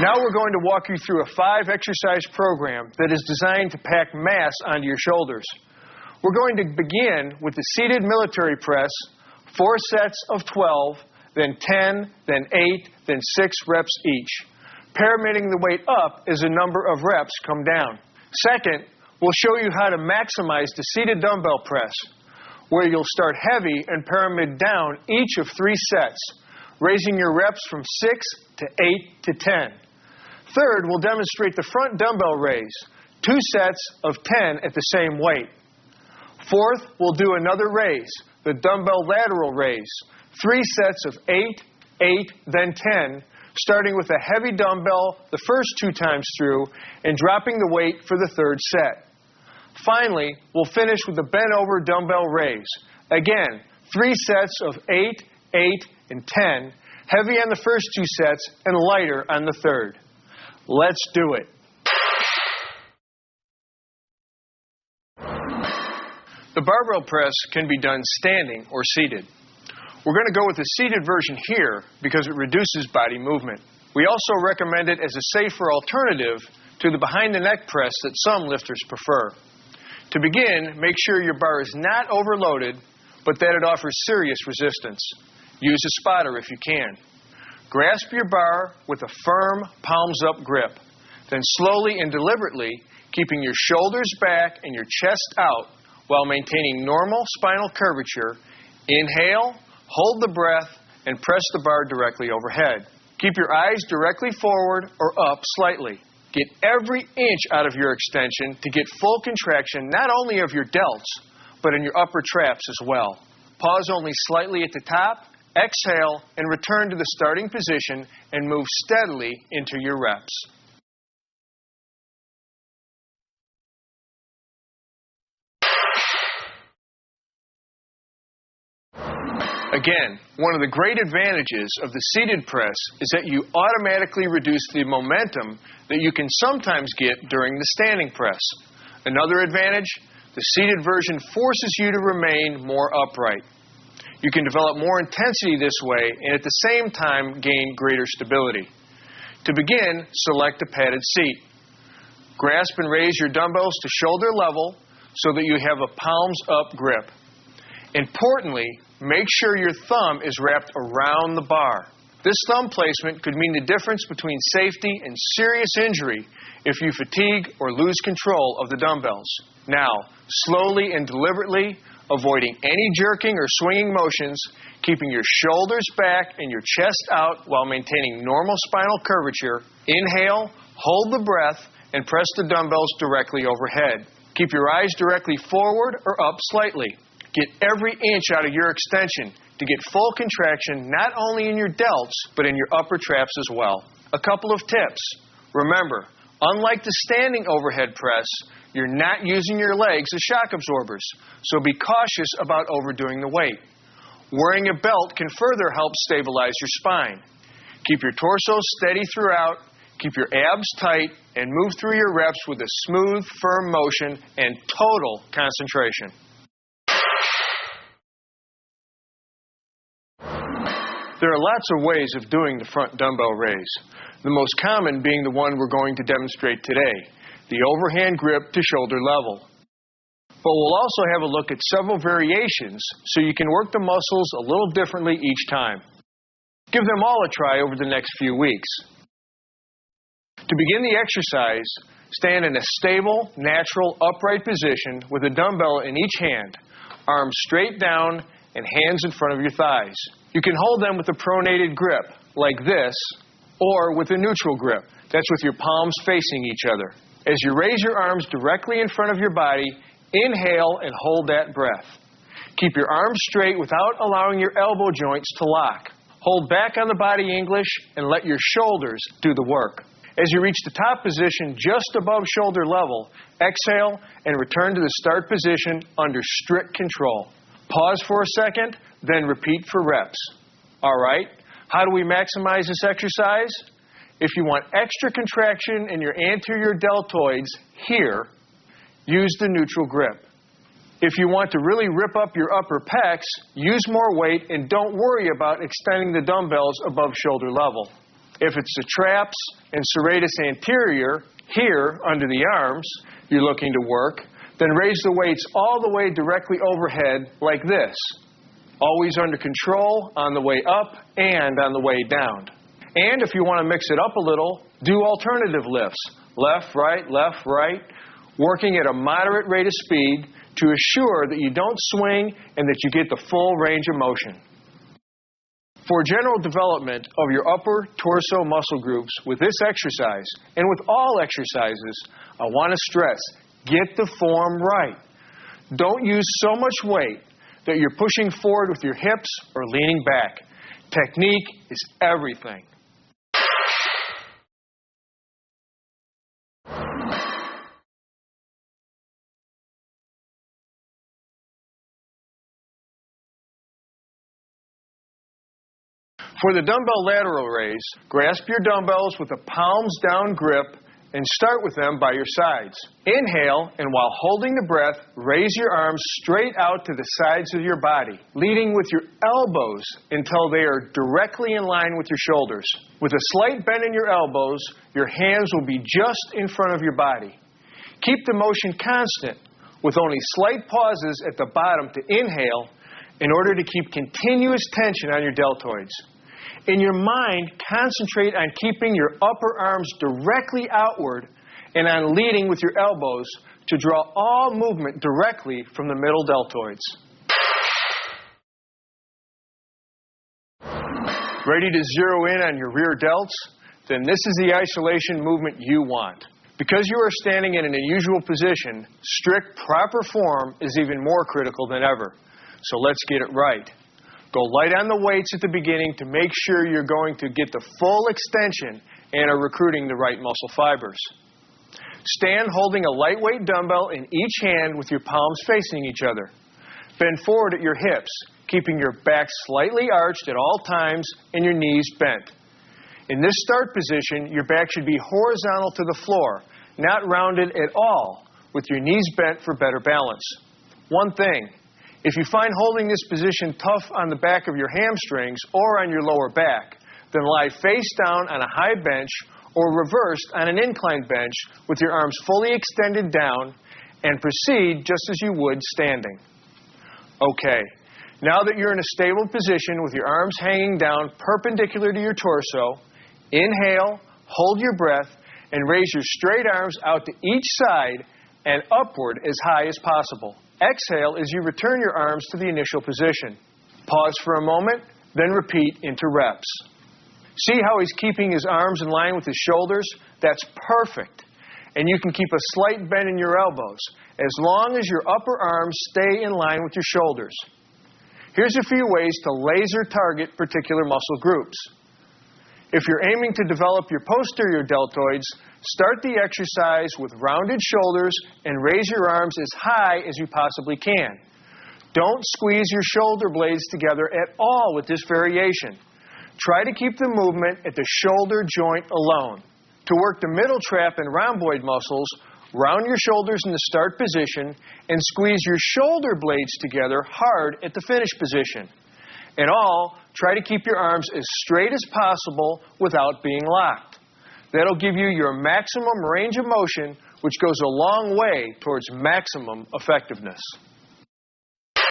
Now we're going to walk you through a 5-exercise program that is designed to pack mass onto your shoulders. We're going to begin with the seated military press, 4 sets of 12, then 10, then 8, then 6 reps each. Pyramiding the weight up as the number of reps come down. Second, we'll show you how to maximize the seated dumbbell press, where you'll start heavy and pyramid down each of 3 sets, raising your reps from 6 to 8 to 10. Third, we'll demonstrate the front dumbbell raise, 2 sets of 10 at the same weight. Fourth, we'll do another raise, the dumbbell lateral raise, 3 sets of 8, 8, then 10, starting with a heavy dumbbell the first 2 times through and dropping the weight for the 3rd set. Finally, we'll finish with the bent-over dumbbell raise. Again, 3 sets of 8, 8, and 10, heavy on the first 2 sets and lighter on the 3rd. Let's do it. The barbell press can be done standing or seated. We're going to go with the seated version here because it reduces body movement. We also recommend it as a safer alternative to the behind-the-neck press that some lifters prefer. To begin, make sure your bar is not overloaded, but that it offers serious resistance. Use a spotter if you can. Grasp your bar with a firm, palms-up grip. Then slowly and deliberately, keeping your shoulders back and your chest out while maintaining normal spinal curvature, inhale, hold the breath, and press the bar directly overhead. Keep your eyes directly forward or up slightly. Get every inch out of your extension to get full contraction not only of your delts, but in your upper traps as well. Pause only slightly at the top, exhale, and return to the starting position and move steadily into your reps. Again, one of the great advantages of the seated press is that you automatically reduce the momentum that you can sometimes get during the standing press. Another advantage, the seated version forces you to remain more upright. You can develop more intensity this way and at the same time gain greater stability. To begin, select a padded seat. Grasp and raise your dumbbells to shoulder level so that you have a palms-up grip. Importantly, make sure your thumb is wrapped around the bar. This thumb placement could mean the difference between safety and serious injury if you fatigue or lose control of the dumbbells. Now, slowly and deliberately, avoiding any jerking or swinging motions, keeping your shoulders back and your chest out while maintaining normal spinal curvature, inhale, hold the breath, and press the dumbbells directly overhead. Keep your eyes directly forward or up slightly. Get every inch out of your extension to get full contraction not only in your delts, but in your upper traps as well. A couple of tips. Remember, unlike the standing overhead press, you're not using your legs as shock absorbers, so be cautious about overdoing the weight. Wearing a belt can further help stabilize your spine. Keep your torso steady throughout, keep your abs tight, and move through your reps with a smooth, firm motion and total concentration. There are lots of ways of doing the front dumbbell raise, the most common being the one we're going to demonstrate today, the overhand grip to shoulder level. But we'll also have a look at several variations so you can work the muscles a little differently each time. Give them all a try over the next few weeks. To begin the exercise, stand in a stable, natural, upright position with a dumbbell in each hand, arms straight down and hands in front of your thighs. You can hold them with a pronated grip, like this, or with a neutral grip. That's with your palms facing each other. As you raise your arms directly in front of your body, inhale and hold that breath. Keep your arms straight without allowing your elbow joints to lock. Hold back on the body English and let your shoulders do the work. As you reach the top position just above shoulder level, exhale and return to the start position under strict control. Pause for a second, then repeat for reps. All right, how do we maximize this exercise? If you want extra contraction in your anterior deltoids here, use the neutral grip. If you want to really rip up your upper pecs, use more weight and don't worry about extending the dumbbells above shoulder level. If it's the traps and serratus anterior, here under the arms, you're looking to work, then raise the weights all the way directly overhead like this. Always under control on the way up and on the way down. And if you want to mix it up a little, do alternative lifts. Left, right, working at a moderate rate of speed to assure that you don't swing and that you get the full range of motion. For general development of your upper torso muscle groups with this exercise, and with all exercises, I want to stress, get the form right. Don't use so much weight that you're pushing forward with your hips or leaning back. Technique is everything. For the dumbbell lateral raise, grasp your dumbbells with a palms down grip and start with them by your sides. Inhale, and while holding the breath, raise your arms straight out to the sides of your body, leading with your elbows until they are directly in line with your shoulders. With a slight bend in your elbows, your hands will be just in front of your body. Keep the motion constant, with only slight pauses at the bottom to inhale in order to keep continuous tension on your deltoids. In your mind, concentrate on keeping your upper arms directly outward and on leading with your elbows to draw all movement directly from the middle deltoids. Ready to zero in on your rear delts? Then this is the isolation movement you want. Because you are standing in an unusual position, strict proper form is even more critical than ever. So let's get it right. Go light on the weights at the beginning to make sure you're going to get the full extension and are recruiting the right muscle fibers. Stand holding a lightweight dumbbell in each hand with your palms facing each other. Bend forward at your hips, keeping your back slightly arched at all times and your knees bent. In this start position, your back should be horizontal to the floor, not rounded at all, with your knees bent for better balance. One thing. If you find holding this position tough on the back of your hamstrings or on your lower back, then lie face down on a high bench or reversed on an inclined bench with your arms fully extended down and proceed just as you would standing. Okay, now that you're in a stable position with your arms hanging down perpendicular to your torso, inhale, hold your breath, and raise your straight arms out to each side and upward as high as possible. Exhale as you return your arms to the initial position. Pause for a moment, then repeat into reps. See how he's keeping his arms in line with his shoulders? That's perfect. And you can keep a slight bend in your elbows, as long as your upper arms stay in line with your shoulders. Here's a few ways to laser target particular muscle groups. If you're aiming to develop your posterior deltoids, start the exercise with rounded shoulders and raise your arms as high as you possibly can. Don't squeeze your shoulder blades together at all with this variation. Try to keep the movement at the shoulder joint alone. To work the middle trap and rhomboid muscles, round your shoulders in the start position and squeeze your shoulder blades together hard at the finish position. In all, try to keep your arms as straight as possible without being locked. That'll give you your maximum range of motion, which goes a long way towards maximum effectiveness.